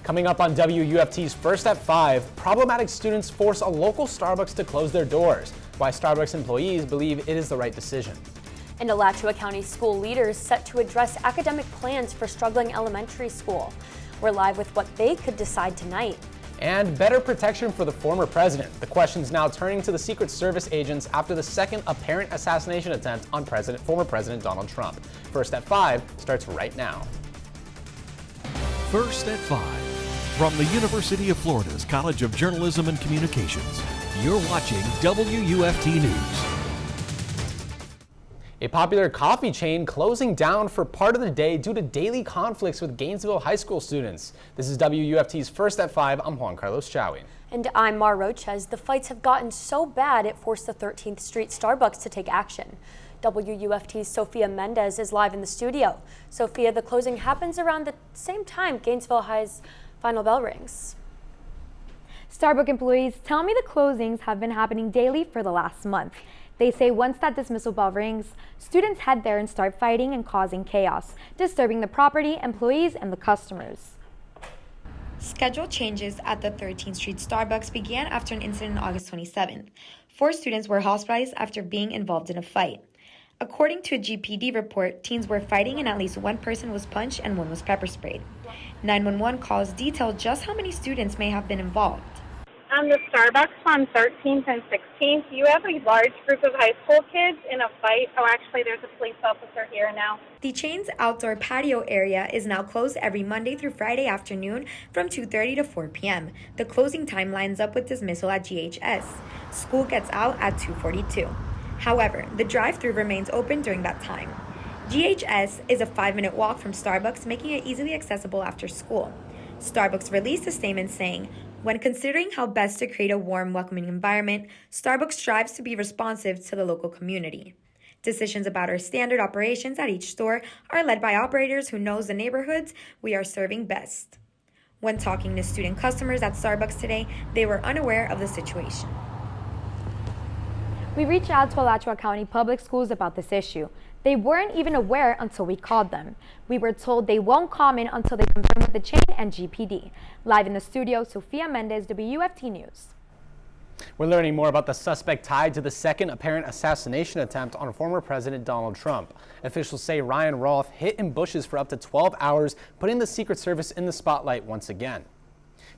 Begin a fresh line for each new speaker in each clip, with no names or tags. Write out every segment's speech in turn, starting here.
Coming up on WUFT's First at 5, problematic students force a local Starbucks to close their doors. Why Starbucks employees believe it is the right decision.
And Alachua County school leaders set to address academic plans for struggling elementary school. We're live with what they could decide tonight.
And better protection for the former president. The question's now turning to the Secret Service agents after the second apparent assassination attempt on former President Donald Trump. First at 5 starts right now.
First at 5. From the University of Florida's College of Journalism and Communications, you're watching WUFT News.
A popular coffee chain closing down for part of the day due to daily conflicts with Gainesville high school students. This is WUFT's First at 5. I'm Juan Chaoui.
And I'm Roches. The fights have gotten so bad it forced the 13th Street Starbucks to take action. WUFT's Sofia Mendez is live in the studio. Sofia, the closing happens around the same time Gainesville High's final bell rings.
Starbucks employees tell me the closings have been happening daily for the last month. They say once that dismissal bell rings, students head there and start fighting and causing chaos, disturbing the property, employees, and the customers.
Schedule changes at the 13th Street Starbucks began after an incident on August 27th. 4 students were hospitalized after being involved in a fight. According to a GPD report, teens were fighting and at least one person was punched and one was pepper sprayed. 911 calls detailed just how many students may have been involved.
The Starbucks on 13th and 16th, you have a large group of high school kids in a fight. Oh, actually, there's a police officer here now.
The chain's outdoor patio area is now closed every Monday through Friday afternoon from 2:30 to 4 p.m. The closing time lines up with dismissal at GHS. School gets out at 2:42. However, the drive-thru remains open during that time. GHS is a 5-minute walk from Starbucks, making it easily accessible after school. Starbucks released a statement saying, when considering how best to create a warm, welcoming environment, Starbucks strives to be responsive to the local community. Decisions about our standard operations at each store are led by operators who knows the neighborhoods we are serving best. When talking to student customers at Starbucks today, they were unaware of the situation.
We reached out to Alachua County Public Schools about this issue. They weren't even aware until we called them. We were told they won't comment until they confirm with the chain and GPD. Live in the studio, Sofia Mendez, WUFT News.
We're learning more about the suspect tied to the second apparent assassination attempt on former President Donald Trump. Officials say Ryan Rolfe hid in bushes for up to 12 hours, putting the Secret Service in the spotlight once again.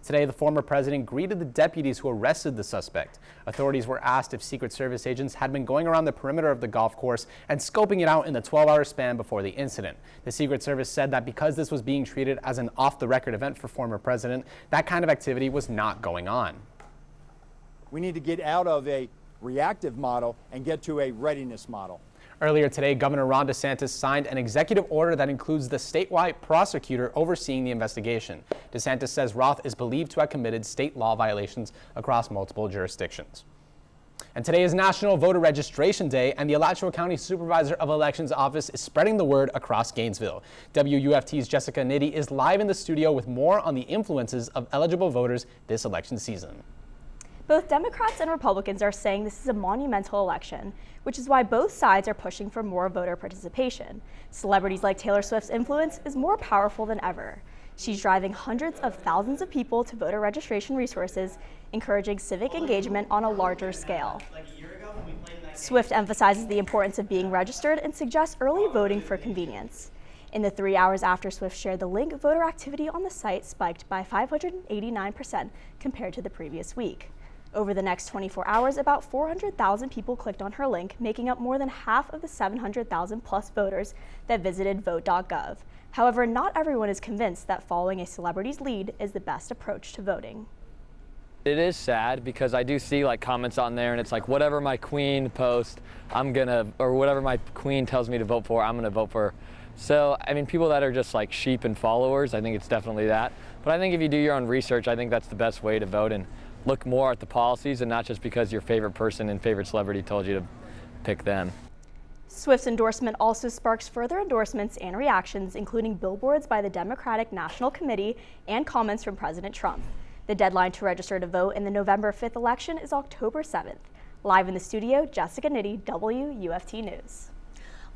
Today, the former president greeted the deputies who arrested the suspect. Authorities were asked if Secret Service agents had been going around the perimeter of the golf course and scoping it out in the 12-hour span before the incident. The Secret Service said that because this was being treated as an off-the-record event for former president, that kind of activity was not going on.
We need to get out of a reactive model and get to a readiness model.
Earlier today, Governor Ron DeSantis signed an executive order that includes the statewide prosecutor overseeing the investigation. DeSantis says Roth is believed to have committed state law violations across multiple jurisdictions. And today is National Voter Registration Day, and the Alachua County Supervisor of Elections Office is spreading the word across Gainesville. WUFT's Jessica Nitti is live in the studio with more on the influences of eligible voters this election season.
Both Democrats and Republicans are saying this is a monumental election, which is why both sides are pushing for more voter participation. Celebrities like Taylor Swift's influence is more powerful than ever. She's driving hundreds of thousands of people to voter registration resources, encouraging civic engagement on a larger scale. Swift emphasizes the importance of being registered and suggests early voting for convenience. In the 3 hours after Swift shared the link, voter activity on the site spiked by 589% compared to the previous week. Over the next 24 hours, about 400,000 people clicked on her link, making up more than half of the 700,000 plus voters that visited vote.gov. However, not everyone is convinced that following a celebrity's lead is the best approach to voting.
It is sad because I do see like comments on there and it's like whatever my queen posts, or whatever my queen tells me to vote for, I'm gonna vote for. So, I mean, people that are just like sheep and followers, I think it's definitely that. But I think if you do your own research, I think that's the best way to vote and look more at the policies and not just because your favorite person and favorite celebrity told you to pick them.
Swift's endorsement also sparks further endorsements and reactions, including billboards by the Democratic National Committee and comments from President Trump. The deadline to register to vote in the November 5th election is October 7th. Live in the studio, Jessica Nitti, WUFT News.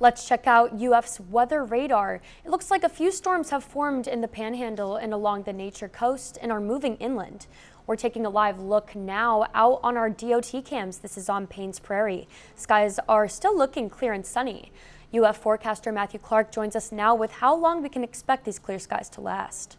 Let's check out UF's weather radar. It looks like a few storms have formed in the Panhandle and along the Nature Coast and are moving inland. We're taking a live look now out on our DOT cams. This is on Paynes Prairie. Skies are still looking clear and sunny. UF forecaster Matthew Clark joins us now with how long we can expect these clear skies to last.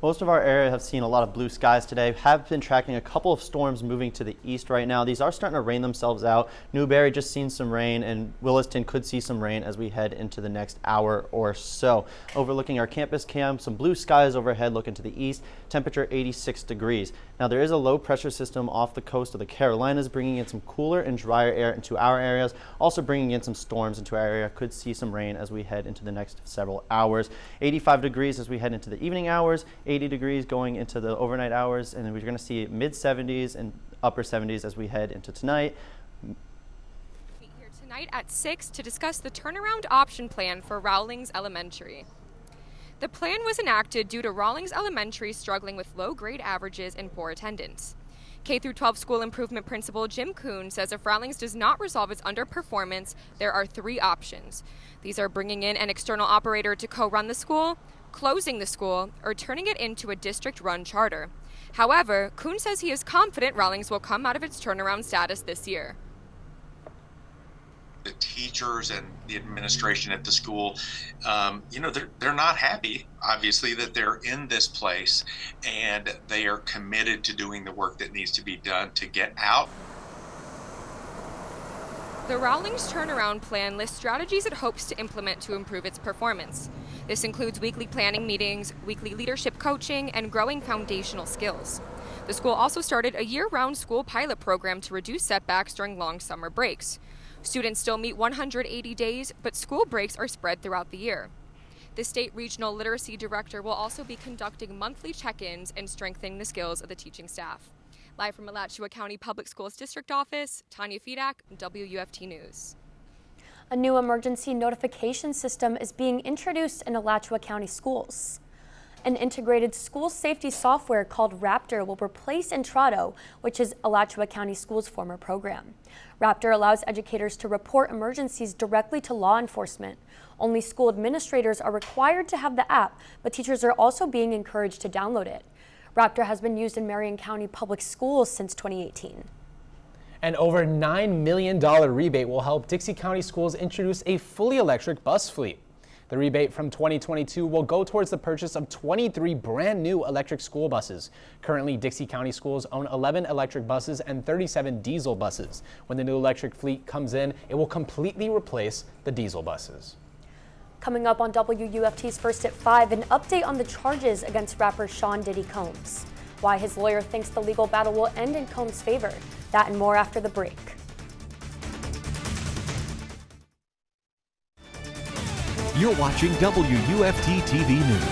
Most of our area have seen a lot of blue skies today. Have been tracking a couple of storms moving to the east right now. These are starting to rain themselves out. Newberry just seen some rain, and Williston could see some rain as we head into the next hour or so. Overlooking our campus cam, some blue skies overhead looking to the east. Temperature 86 degrees. Now there is a low pressure system off the coast of the Carolinas bringing in some cooler and drier air into our areas. Also bringing in some storms into our area. Could see some rain as we head into the next several hours. 85 degrees as we head into the evening hours. 80 degrees going into the overnight hours, and then we're going to see mid 70s and upper 70s as we head into tonight.
Meet here tonight at 6 to discuss the turnaround option plan for Rawlings Elementary. The plan was enacted due to Rawlings Elementary struggling with low grade averages and poor attendance. K-12 school improvement principal Jim Kuhn says if Rawlings does not resolve its underperformance, there are 3 options. These are bringing in an external operator to co-run the school, closing the school, or turning it into a district-run charter. However, Kuhn says he is confident Rawlings will come out of its turnaround status this year.
The teachers and the administration at the school, they're not happy, obviously, that they're in this place, and they are committed to doing the work that needs to be done to get out.
The Rawlings turnaround plan lists strategies it hopes to implement to improve its performance. This includes weekly planning meetings, weekly leadership coaching, and growing foundational skills. The school also started a year-round school pilot program to reduce setbacks during long summer breaks. Students still meet 180 days, but school breaks are spread throughout the year. The state regional literacy director will also be conducting monthly check-ins and strengthening the skills of the teaching staff. Live from Alachua County Public Schools District Office, Tanya Fedak, WUFT News.
A new emergency notification system is being introduced in Alachua County schools. An integrated school safety software called Raptor will replace Entrado, which is Alachua County Schools' former program. Raptor allows educators to report emergencies directly to law enforcement. Only school administrators are required to have the app, but teachers are also being encouraged to download it. Raptor has been used in Marion County Public Schools since 2018.
An over $9 million rebate will help Dixie County Schools introduce a fully electric bus fleet. The rebate from 2022 will go towards the purchase of 23 brand new electric school buses. Currently, Dixie County Schools own 11 electric buses and 37 diesel buses. When the new electric fleet comes in, it will completely replace the diesel buses.
Coming up on WUFT's First at 5, an update on the charges against rapper Sean Diddy Combs. Why his lawyer thinks the legal battle will end in Combs' favor. That and more after the break.
You're watching WUFT-TV News.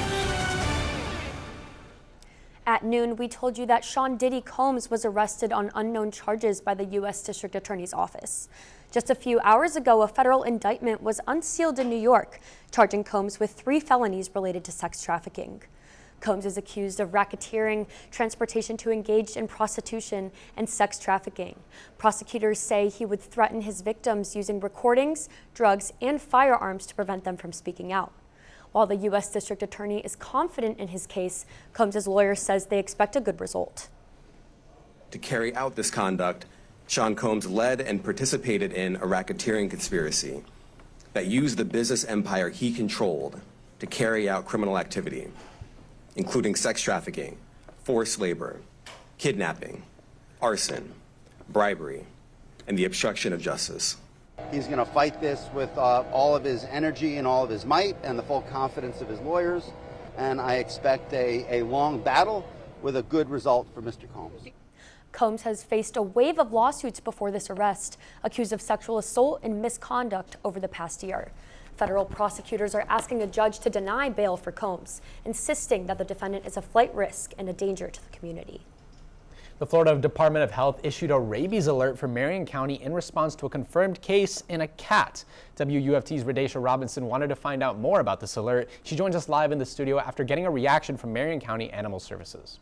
At noon, we told you that Sean Diddy Combs was arrested on unknown charges by the U.S. District Attorney's Office. Just a few hours ago, a federal indictment was unsealed in New York, charging Combs with 3 felonies related to sex trafficking. Combs is accused of racketeering, transportation to engage in prostitution, and sex trafficking. Prosecutors say he would threaten his victims using recordings, drugs, and firearms to prevent them from speaking out. While the U.S. District Attorney is confident in his case, Combs' lawyer says they expect a good result.
To carry out this conduct, Sean Combs led and participated in a racketeering conspiracy that used the business empire he controlled to carry out criminal activity, including sex trafficking, forced labor, kidnapping, arson, bribery, and the obstruction of justice.
He's going to fight this with all of his energy and all of his might and the full confidence of his lawyers, and I expect a long battle with a good result for Mr. Combs.
Combs has faced a wave of lawsuits before this arrest, accused of sexual assault and misconduct over the past year. Federal prosecutors are asking a judge to deny bail for Combs, insisting that the defendant is a flight risk and a danger to the community.
The Florida Department of Health issued a rabies alert for Marion County in response to a confirmed case in a cat. WUFT's Radaysha Robinson wanted to find out more about this alert. She joins us live in the studio after getting a reaction from Marion County Animal Services.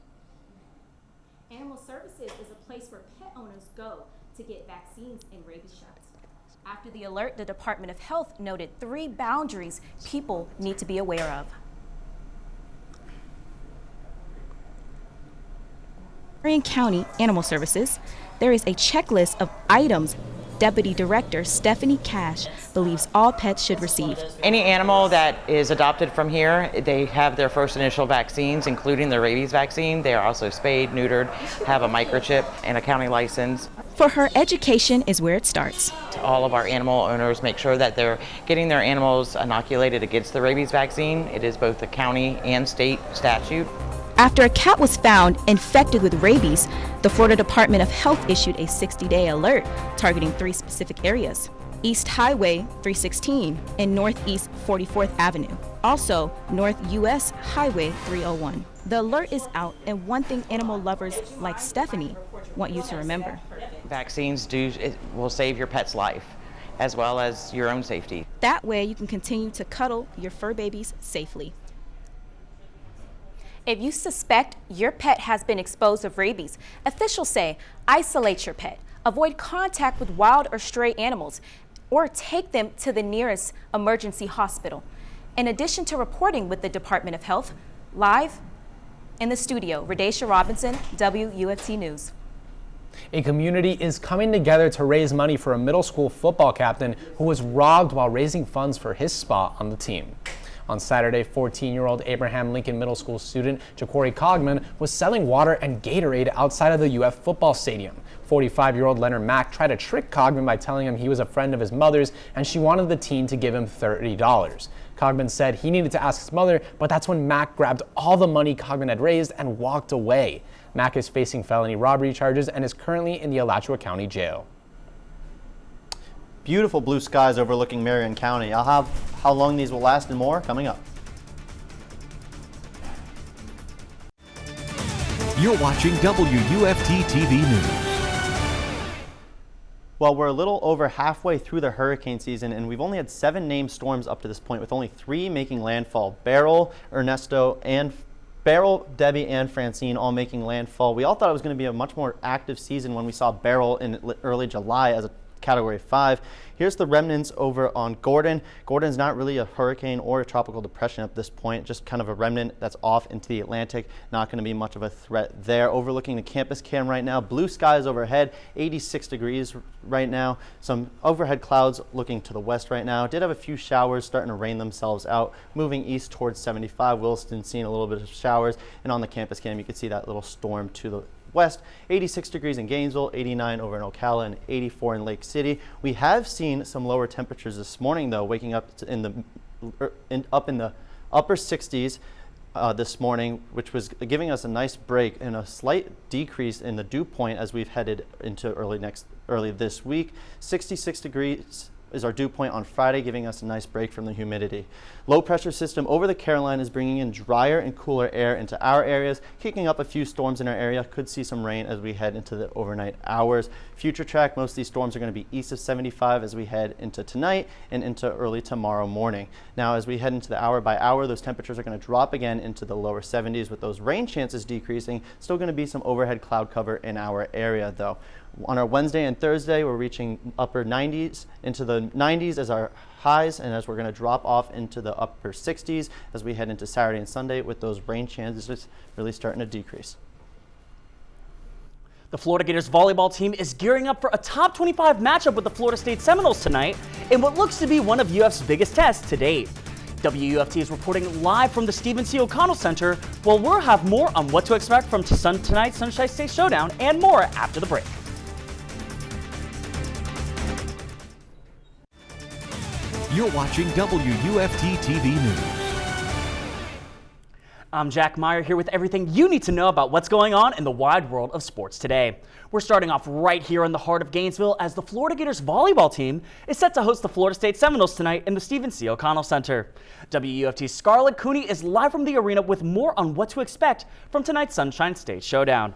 Animal Services is a place where pet owners go to get vaccines and rabies shots.
After the alert, the Department of Health noted 3 boundaries people need to be aware of. Marion County Animal Services, there is a checklist of items Deputy Director Stephanie Cash believes all pets should receive.
Any animal that is adopted from here, they have their first initial vaccines, including the rabies vaccine. They are also spayed, neutered, have a microchip, and a county license.
For her, education is where it starts.
All of our animal owners make sure that they're getting their animals inoculated against the rabies vaccine. It is both a county and state statute.
After a cat was found infected with rabies, the Florida Department of Health issued a 60-day alert targeting 3 specific areas: East Highway 316 and Northeast 44th Avenue. Also, North US Highway 301. The alert is out, and one thing animal lovers like Stephanie want you to remember.
Vaccines will save your pet's life, as well as your own safety.
That way you can continue to cuddle your fur babies safely. If you suspect your pet has been exposed to rabies, officials say isolate your pet, avoid contact with wild or stray animals, or take them to the nearest emergency hospital. In addition to reporting with the Department of Health, live in the studio, Radaysha Robinson, WUFT News.
A community is coming together to raise money for a middle school football captain who was robbed while raising funds for his spot on the team. On Saturday, 14-year-old Abraham Lincoln Middle School student Jacory Cogman was selling water and Gatorade outside of the UF football stadium. 45-year-old Leonard Mack tried to trick Cogman by telling him he was a friend of his mother's and she wanted the teen to give him $30. Cogman said he needed to ask his mother, but that's when Mack grabbed all the money Cogman had raised and walked away. Mack is facing felony robbery charges and is currently in the Alachua County Jail.
Beautiful blue skies overlooking Marion County. I'll have how long these will last and more coming up.
You're watching WUFT-TV News.
Well, we're a little over halfway through the hurricane season, and we've only had 7 named storms up to this point, with only 3 making landfall. Beryl, Debbie, and Francine all making landfall. We all thought it was going to be a much more active season when we saw Beryl in early July as a Category 5. Here's the remnants over on Gordon. Gordon's not really a hurricane or a tropical depression at this point, just kind of a remnant that's off into the Atlantic. Not going to be much of a threat there. Overlooking the campus cam right now, blue skies overhead, 86 degrees right now. Some overhead clouds looking to the west right now. Did have a few showers starting to rain themselves out. Moving east towards 75. Williston seeing a little bit of showers. And on the campus cam, you can see that little storm to the west. 86 degrees in Gainesville, 89 over in Ocala, and 84 in Lake City. We have seen some lower temperatures this morning, though, waking up up in the upper 60s this morning, which was giving us a nice break and a slight decrease in the dew point as we've headed into early this week. 66 degrees is our dew point on Friday, giving us a nice break from the humidity. Low pressure system over the Carolinas bringing in drier and cooler air into our areas, kicking up a few storms in our area. Could see some rain as we head into the overnight hours. Future track, most of these storms are going to be east of 75 as we head into tonight and into early tomorrow morning. Now, as we head into the hour by hour, those temperatures are going to drop again into the lower 70s with those rain chances decreasing. Still going to be some overhead cloud cover in our area, though. On our Wednesday and Thursday, we're reaching upper 90s into the 90s as our highs, and as we're going to drop off into the upper 60s as we head into Saturday and Sunday with those rain chances really starting to decrease.
The Florida Gators volleyball team is gearing up for a top 25 matchup with the Florida State Seminoles tonight in what looks to be one of UF's biggest tests to date. WUFT is reporting live from the Stephen C. O'Connell Center, while we'll have more on what to expect from tonight's Sunshine State Showdown and more after the break.
You're watching WUFT-TV News.
I'm Jack Meyer here with everything you need to know about what's going on in the wide world of sports today. We're starting off right here in the heart of Gainesville as the Florida Gators volleyball team is set to host the Florida State Seminoles tonight in the Stephen C. O'Connell Center. WUFT's Scarlett Cooney is live from the arena with more on what to expect from tonight's Sunshine State Showdown.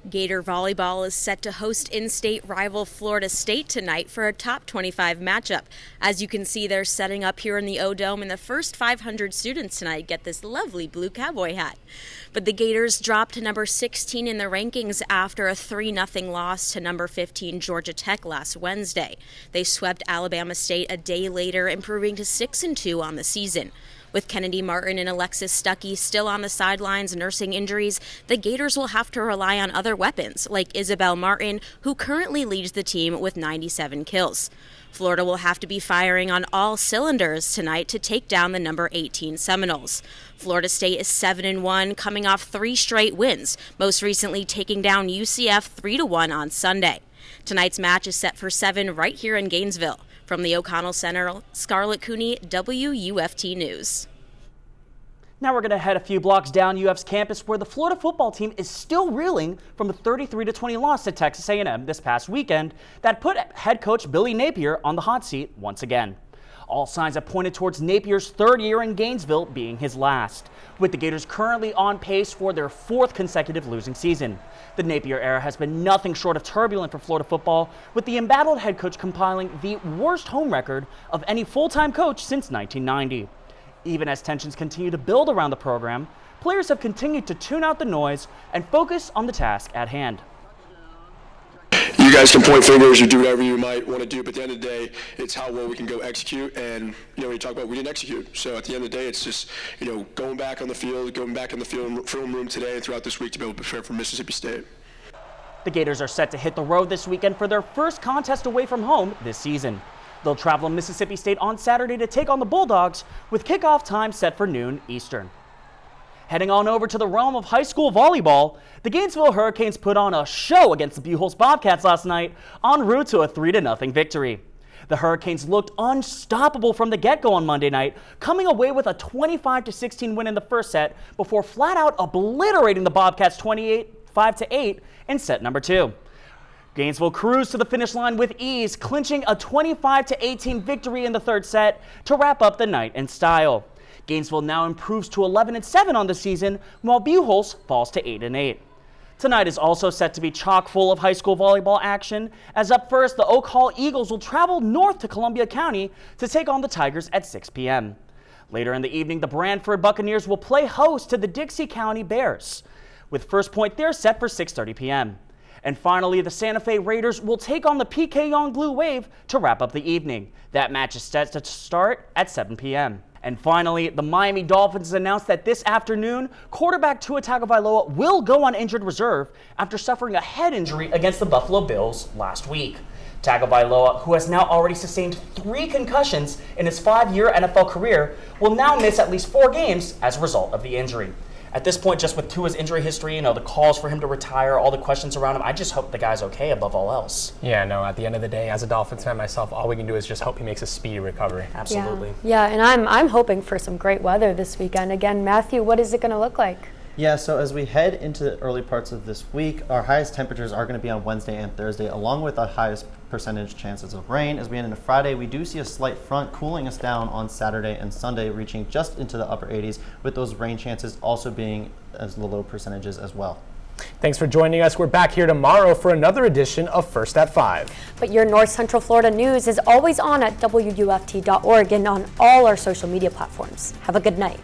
Gator volleyball is set to host in-state rival Florida State tonight for a top 25 matchup. As you can see, they're setting up here in the O-Dome, and the first 500 students tonight get this lovely blue cowboy hat. But the Gators dropped to number 16 in the rankings after a 3-0 loss to number 15 Georgia Tech last Wednesday. They swept Alabama State a day later, improving to 6-2 on the season. With Kennedy Martin and Alexis Stuckey still on the sidelines nursing injuries, the Gators will have to rely on other weapons, like Isabel Martin, who currently leads the team with 97 kills. Florida will have to be firing on all cylinders tonight to take down the number 18 Seminoles. Florida State is 7-1, coming off 3 straight wins, most recently taking down UCF 3-1 on Sunday. Tonight's match is set for 7 right here in Gainesville. From the O'Connell Center, Scarlett, Cooney, WUFT News.
Now we're going to head a few blocks down UF's campus, where the Florida football team is still reeling from a 33-20 loss to Texas A&M this past weekend that put head coach Billy Napier on the hot seat once again. All signs have pointed towards Napier's 3rd year in Gainesville being his last, with the Gators currently on pace for their 4th consecutive losing season. The Napier era has been nothing short of turbulent for Florida football, with the embattled head coach compiling the worst home record of any full-time coach since 1990. Even as tensions continue to build around the program, players have continued to tune out the noise and focus on the task at hand.
You guys can point fingers or do whatever you might want to do, but at the end of the day, it's how well we can go execute. And, when you talk about we didn't execute. So at the end of the day, it's just, going back in the film room today and throughout this week to be able to prepare for Mississippi State.
The Gators are set to hit the road this weekend for their first contest away from home this season. They'll travel to Mississippi State on Saturday to take on the Bulldogs, with kickoff time set for noon Eastern. Heading on over to the realm of high school volleyball, the Gainesville Hurricanes put on a show against the Buchholz Bobcats last night en route to a 3-0 victory. The Hurricanes looked unstoppable from the get-go on Monday night, coming away with a 25-16 win in the first set before flat-out obliterating the Bobcats 5-8 in set number 2. Gainesville cruised to the finish line with ease, clinching a 25-18 victory in the third set to wrap up the night in style. Gainesville now improves to 11-7 on the season, while Buchholz falls to 8-8. Tonight is also set to be chock full of high school volleyball action, as up first, the Oak Hall Eagles will travel north to Columbia County to take on the Tigers at 6 p.m. Later in the evening, the Brantford Buccaneers will play host to the Dixie County Bears, with first point there set for 6:30 p.m. And finally, the Santa Fe Raiders will take on the PK Yonge Blue Wave to wrap up the evening. That match is set to start at 7 p.m. And finally, the Miami Dolphins announced that this afternoon, quarterback Tua Tagovailoa will go on injured reserve after suffering a head injury against the Buffalo Bills last week. Tagovailoa, who has now already sustained 3 concussions in his 5-year NFL career, will now miss at least 4 games as a result of the injury. At this point, just with Tua's injury history, the calls for him to retire, all the questions around him, I just hope the guy's okay above all else.
Yeah, no, at the end of the day, as a Dolphins fan myself, all we can do is just hope he makes a speedy recovery.
Absolutely.
Yeah, and I'm hoping for some great weather this weekend. Again, Matthew, what is it going to look like?
Yeah, so as we head into the early parts of this week, our highest temperatures are going to be on Wednesday and Thursday, along with our highest percentage chances of rain. As we end into Friday, we do see a slight front cooling us down on Saturday and Sunday, reaching just into the upper 80s, with those rain chances also being as the low percentages as well.
Thanks for joining us. We're back here tomorrow for another edition of First at 5.
But your North Central Florida news is always on at WUFT.org and on all our social media platforms. Have a good night.